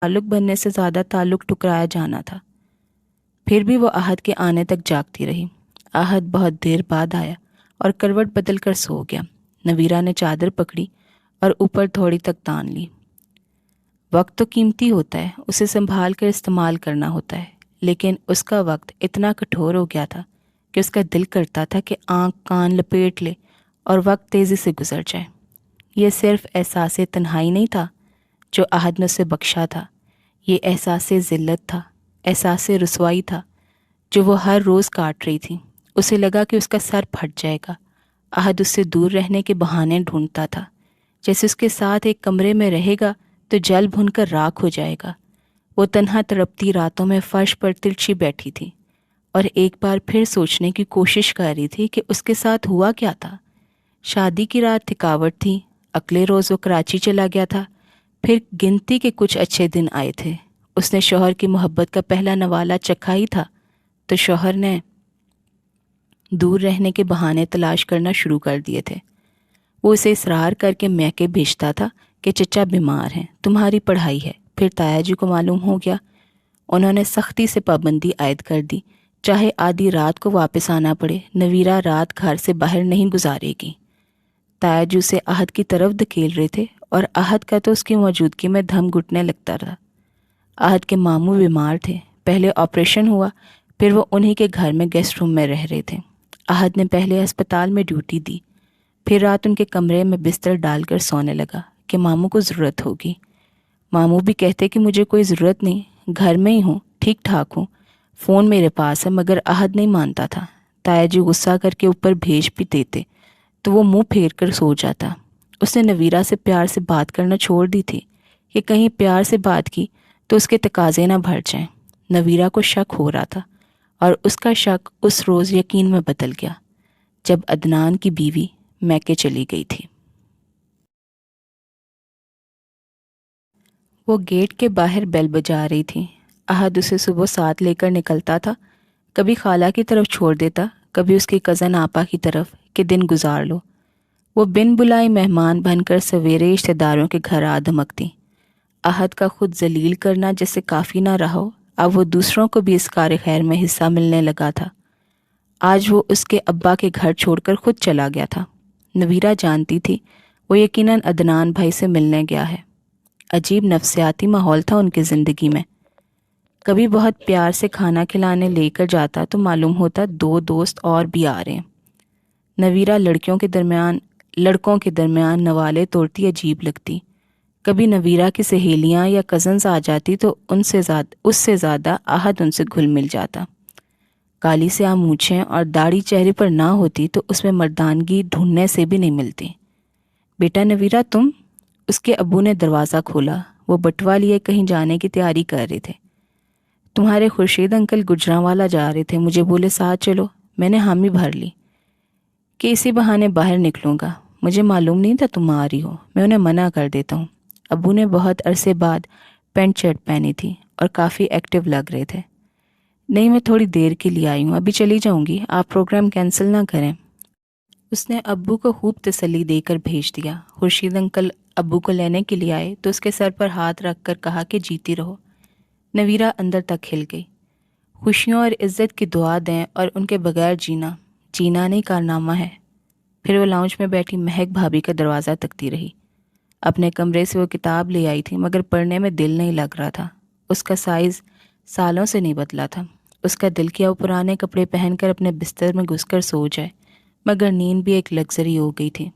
تعلق بننے سے زیادہ تعلق ٹکرایا جانا تھا۔ پھر بھی وہ احد کے آنے تک جاگتی رہی۔ احد بہت دیر بعد آیا اور کروٹ بدل کر سو گیا۔ نویرہ نے چادر پکڑی اور اوپر تھوڑی تک تان لی۔ وقت تو قیمتی ہوتا ہے، اسے سنبھال کر استعمال کرنا ہوتا ہے، لیکن اس کا وقت اتنا کٹھور ہو گیا تھا کہ اس کا دل کرتا تھا کہ آنکھ کان لپیٹ لے اور وقت تیزی سے گزر جائے۔ یہ صرف احساس تنہائی نہیں تھا جو احد نے اسے بخشا تھا، یہ احساس ذلت تھا، احساس رسوائی تھا جو وہ ہر روز کاٹ رہی تھی۔ اسے لگا کہ اس کا سر پھٹ جائے گا۔ احد اس سے دور رہنے کے بہانے ڈھونڈتا تھا، جیسے اس کے ساتھ ایک کمرے میں رہے گا تو جل بھن کر راکھ ہو جائے گا۔ وہ تنہا تڑپتی راتوں میں فرش پر ترچھی بیٹھی تھی اور ایک بار پھر سوچنے کی کوشش کر رہی تھی کہ اس کے ساتھ ہوا کیا تھا۔ شادی کی رات تھکاوٹ تھی، اگلے روز وہ کراچی چلا گیا تھا، پھر گنتی کے کچھ اچھے دن آئے تھے۔ اس نے شوہر کی محبت کا پہلا نوالہ چکھا ہی تھا تو شوہر نے دور رہنے کے بہانے تلاش کرنا شروع کر دیے تھے۔ وہ اسے اصرار کر کے میکے بھیجتا تھا کہ چچا بیمار ہیں، تمہاری پڑھائی ہے۔ پھر تایا جی کو معلوم ہو گیا، انہوں نے سختی سے پابندی عائد کر دی، چاہے آدھی رات کو واپس آنا پڑے، نویرہ رات گھر سے باہر نہیں گزارے گی۔ تایا جی اسے احد کی طرف دھکیل رہے تھے اور احد کا تو اس کی موجودگی میں دھم گھٹنے لگتا تھا۔ احد کے ماموں بیمار تھے، پہلے آپریشن ہوا، پھر وہ انہی کے گھر میں گیسٹ روم میں رہ رہے تھے۔ احد نے پہلے ہسپتال میں ڈیوٹی دی، پھر رات ان کے کمرے میں بستر ڈال کر سونے لگا کہ ماموں کو ضرورت ہوگی۔ ماموں بھی کہتے کہ مجھے کوئی ضرورت نہیں، گھر میں ہی ہوں، ٹھیک ٹھاک ہوں، فون میرے پاس ہے، مگر احد نہیں مانتا تھا۔ تایا جی غصہ کر کے اوپر بھیج بھی دیتے تو وہ منہ پھیر کر سو جاتا۔ اس نے نویرہ سے پیار سے بات کرنا چھوڑ دی تھی کہ کہیں پیار سے بات کی تو اس کے تقاضے نہ بڑھ جائیں۔ نویرہ کو شک ہو رہا تھا اور اس کا شک اس روز یقین میں بدل گیا جب عدنان کی بیوی میکے چلی گئی تھی۔ وہ گیٹ کے باہر بیل بجا رہی تھی۔ احد اسے صبح ساتھ لے کر نکلتا تھا، کبھی خالہ کی طرف چھوڑ دیتا، کبھی اس کی کزن آپا کی طرف کہ دن گزار لو۔ وہ بن بلائی مہمان بن کر سویرے رشتہ داروں کے گھر آ دھمکتی۔ احد کا خود ذلیل کرنا جیسے کافی نہ رہا ہو، اب وہ دوسروں کو بھی اس کار خیر میں حصہ ملنے لگا تھا۔ آج وہ اس کے ابا کے گھر چھوڑ کر خود چلا گیا تھا۔ نویرہ جانتی تھی وہ یقیناً عدنان بھائی سے ملنے گیا ہے۔ عجیب نفسیاتی ماحول تھا ان کی زندگی میں۔ کبھی بہت پیار سے کھانا کھلانے لے کر جاتا تو معلوم ہوتا 2 دوست اور بھی آ رہے ہیں۔ نویرہ لڑکوں کے درمیان نوالے توڑتی عجیب لگتی۔ کبھی نویرہ کی سہیلیاں یا کزنز آ جاتی تو اس سے زیادہ احد ان سے گھل مل جاتا۔ کالی سیاہ مونچھیں اور داڑھی چہرے پر نہ ہوتی تو اس میں مردانگی ڈھونڈنے سے بھی نہیں ملتی۔ بیٹا نویرہ تم؟ اس کے ابو نے دروازہ کھولا۔ وہ بٹوا لیے کہیں جانے کی تیاری کر رہے تھے۔ تمہارے خورشید انکل گجرانوالا جا رہے تھے، مجھے بولے ساتھ چلو، میں نے حامی بھر لی کہ اسی بہانے باہر نکلوں گا۔ مجھے معلوم نہیں تھا تم آ رہی ہو، میں انہیں منع کر دیتا ہوں۔ ابو نے بہت عرصے بعد پینٹ شرٹ پہنی تھی اور کافی ایکٹیو لگ رہے تھے۔ نہیں، میں تھوڑی دیر کے لیے آئی ہوں، ابھی چلی جاؤں گی، آپ پروگرام کینسل نہ کریں۔ اس نے ابو کو خوب تسلی دے کر بھیج دیا۔ خورشید انکل ابو کو لینے کے لیے آئے تو اس کے سر پر ہاتھ رکھ کر کہا کہ جیتی رہو۔ نویرہ اندر تک ہل گئی۔ خوشیوں اور عزت کی دعا دیں اور ان کے بغیر جینا نہیں کارنامہ ہے۔ پھر وہ لاؤنج میں بیٹھی مہک بھابھی کا دروازہ تکتی رہی۔ اپنے کمرے سے وہ کتاب لے آئی تھی مگر پڑھنے میں دل نہیں لگ رہا تھا۔ اس کا سائز سالوں سے نہیں بدلا تھا۔ اس کا دل کیا وہ پرانے کپڑے پہن کر اپنے بستر میں گھس کر سو جائے، مگر نیند بھی ایک لگژری ہو گئی تھی۔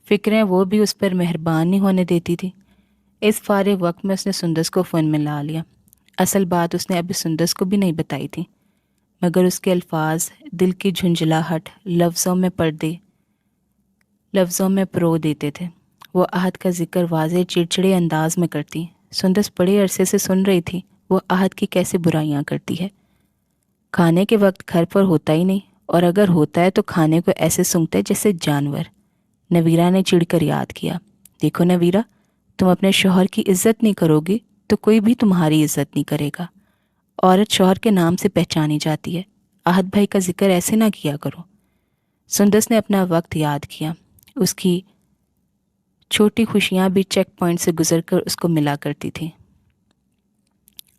فکریں وہ بھی اس پر مہربان نہیں ہونے دیتی تھی۔ اس فارغ وقت میں اس نے سندس کو فون میں لا لیا۔ اصل بات اس نے ابھی سندس کو بھی نہیں بتائی تھی، مگر اس کے الفاظ دل کی جھنجھلاہٹ لفظوں میں پرو دیتے تھے۔ وہ احد کا ذکر واضح چڑچڑے انداز میں کرتی۔ سندس بڑے عرصے سے سن رہی تھی وہ احد کی کیسے برائیاں کرتی ہے۔ کھانے کے وقت گھر پر ہوتا ہی نہیں، اور اگر ہوتا ہے تو کھانے کو ایسے سونگتا ہے جیسے جانور۔ نویرہ نے چڑھ کر یاد کیا، دیکھو نویرہ، تم اپنے شوہر کی عزت نہیں کرو گی تو کوئی بھی تمہاری عزت نہیں کرے گا۔ عورت شوہر کے نام سے پہچانی جاتی ہے، احد بھائی کا ذکر ایسے نہ کیا کرو۔ سندس نے اپنا وقت یاد کیا۔ اس کی چھوٹی خوشیاں بھی چیک پوائنٹ سے گزر کر اس کو ملا کرتی تھی۔